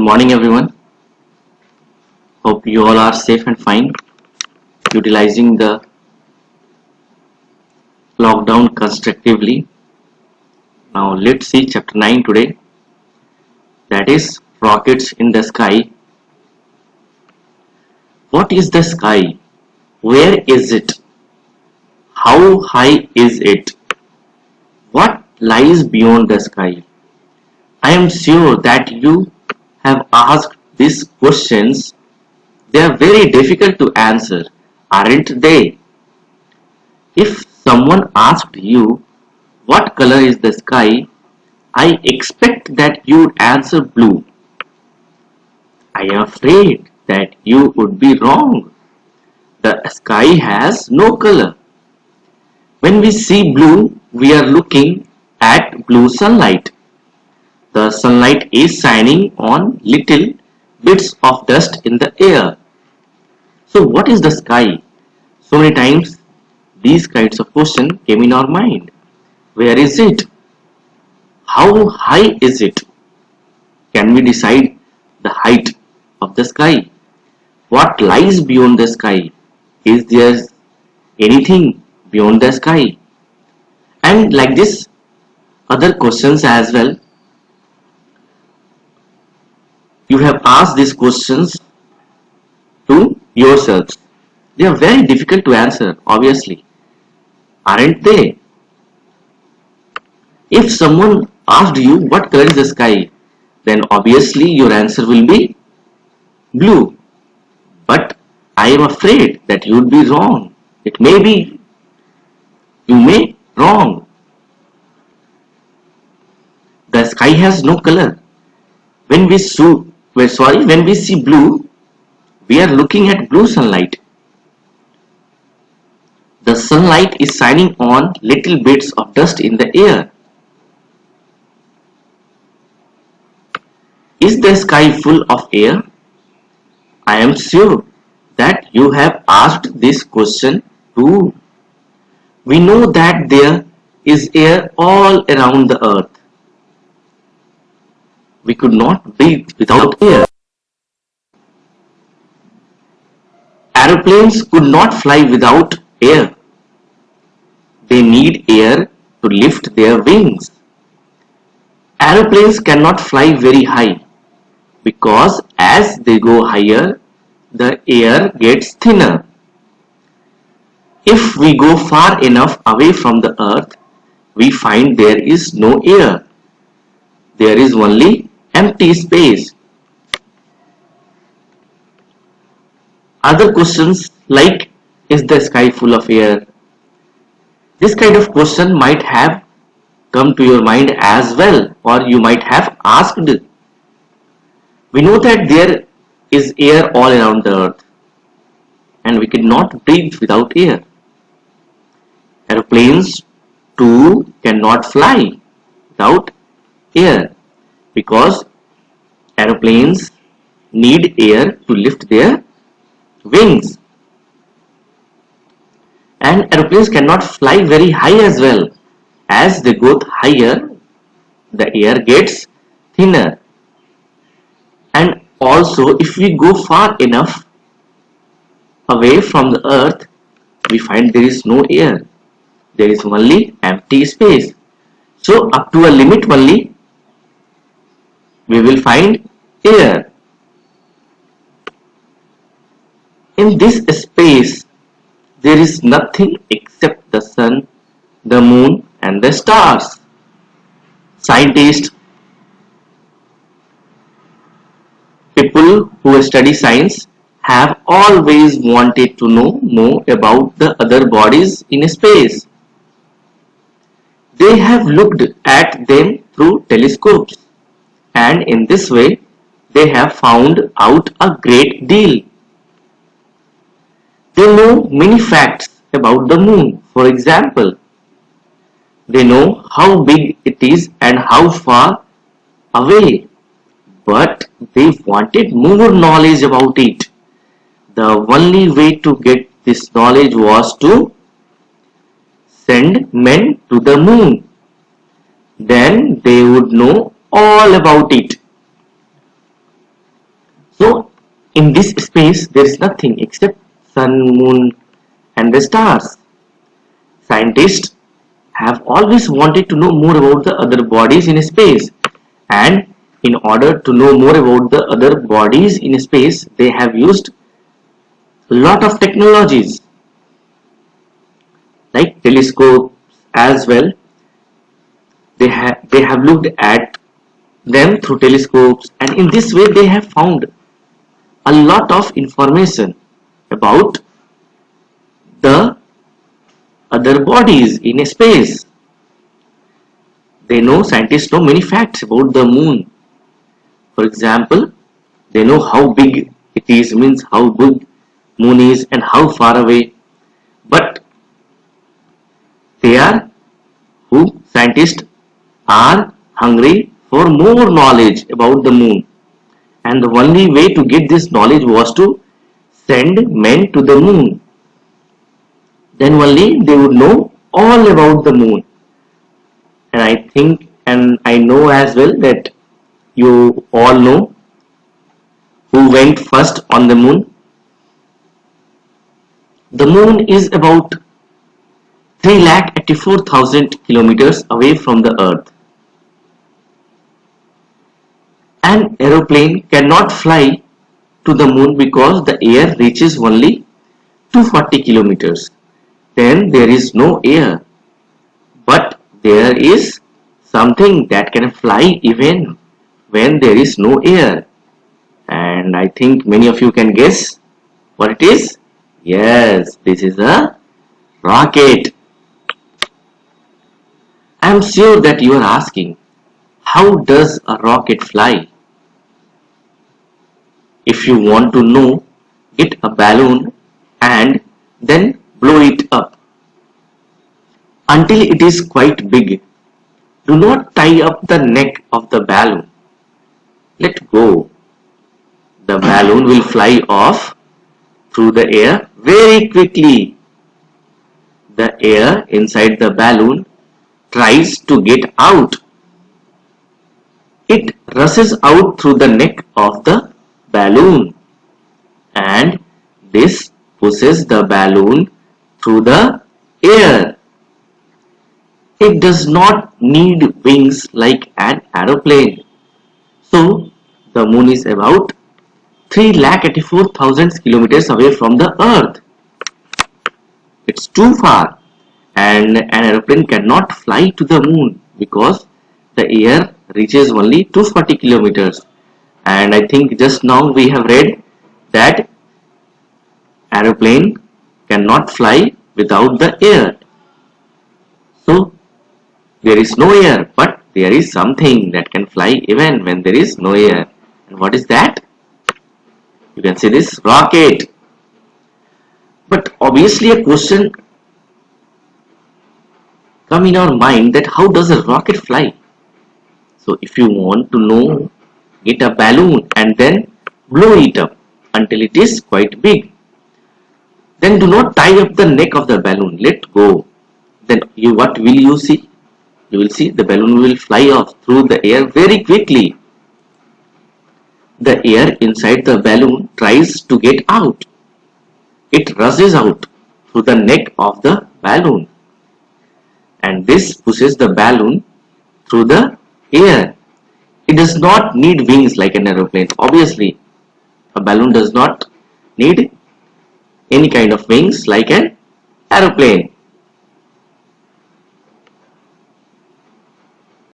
Good morning, everyone. Hope you all are safe and fine, utilizing the lockdown constructively. Now, let's see chapter 9 today, that is rockets in the sky. What is the sky? Where is it? How high is it? What lies beyond the sky? I am sure that you have asked these questions. They are very difficult to answer, aren't they? If someone asked you, what color is the sky? I expect that you'd answer blue. I am afraid that you would be wrong. The sky has no color. When we see blue, we are looking at blue sunlight. The sunlight is shining on little bits of dust in the air. So what is the sky? So many times these kinds of questions came in our mind. Where is it? How high is it? Can we decide the height of the sky? What lies beyond the sky? Is there anything beyond the sky? And like this, other questions as well. You have asked these questions to yourselves. They are very difficult to answer, obviously, aren't they? If someone asked you what color is the sky, then obviously your answer will be blue. But I am afraid that you would be wrong. It may be you may wrong. The sky has no color. When we see blue, we are looking at blue sunlight. The sunlight is shining on little bits of dust in the air. Is the sky full of air? I am sure that you have asked this question too. We know that there is air all around the earth. We could not breathe without air. Aeroplanes could not fly without air. They need air to lift their wings. Aeroplanes cannot fly very high because as they go higher, the air gets thinner. If we go far enough away from the earth, we find there is no air. There is only empty space. Other questions like, is the sky full of air? This kind of question might have come to your mind as well, or you might have asked. We know that there is air all around the earth and we cannot breathe without air. Aeroplanes too cannot fly without air because aeroplanes need air to lift their wings. And aeroplanes cannot fly very high as well. As they go higher, the air gets thinner. And also, if we go far enough away from the earth, we find there is no air. There is only empty space. So, up to a limit only, we will find air. In this space, there is nothing except the sun, the moon, and the stars. Scientists, people who study science have always wanted to know more about the other bodies in space. They have looked at them through telescopes, and in this way they have found out a great deal. They know many facts about the moon. For example, they know how big it is and how far away, but they wanted more knowledge about it. The only way to get this knowledge was to send men to the moon. Then they would know all about it. In this space, there is nothing except sun, moon, and the stars. Scientists have always wanted to know more about the other bodies in space, and in order to know more about the other bodies in space, they have used a lot of technologies like telescopes as well. They have looked at them through telescopes, and in this way they have found a lot of information about the other bodies in space. Scientists know many facts about the moon. For example, they know how big it is, means how big moon is and how far away. But they are who scientists are hungry for more knowledge about the moon. And the only way to get this knowledge was to send men to the moon. Then only they would know all about the moon. And I think and I know as well that you all know who went first on the moon. The moon is about 3,84,000 kilometers away from the earth. An aeroplane cannot fly to the moon because the air reaches only 240 kilometers. Then there is no air. But there is something that can fly even when there is no air. And I think many of you can guess what it is. Yes, this is a rocket. I am sure that you are asking, how does a rocket fly? If you want to know, get a balloon and then blow it up until it is quite big. Do not tie up the neck of the balloon. Let go. The balloon will fly off through the air very quickly. The air inside the balloon tries to get out. It rushes out through the neck of the balloon, and this pushes the balloon through the air. It does not need wings like an aeroplane. So the moon is about 3,84,000 kilometers away from the earth. It's too far, and an aeroplane cannot fly to the moon because the air reaches only 240 kilometers. And I think just now we have read that aeroplane cannot fly without the air. So there is no air, but there is something that can fly even when there is no air. And what is that? You can say this rocket. But obviously a question come in our mind that how does a rocket fly? So if you want to know, get a balloon and then blow it up until it is quite big. Then do not tie up the neck of the balloon. Let go. Then what will you see? You will see the balloon will fly off through the air very quickly. The air inside the balloon tries to get out. It rushes out through the neck of the balloon, and this pushes the balloon through the air. It does not need wings like an aeroplane. Obviously, a balloon does not need any kind of wings like an aeroplane.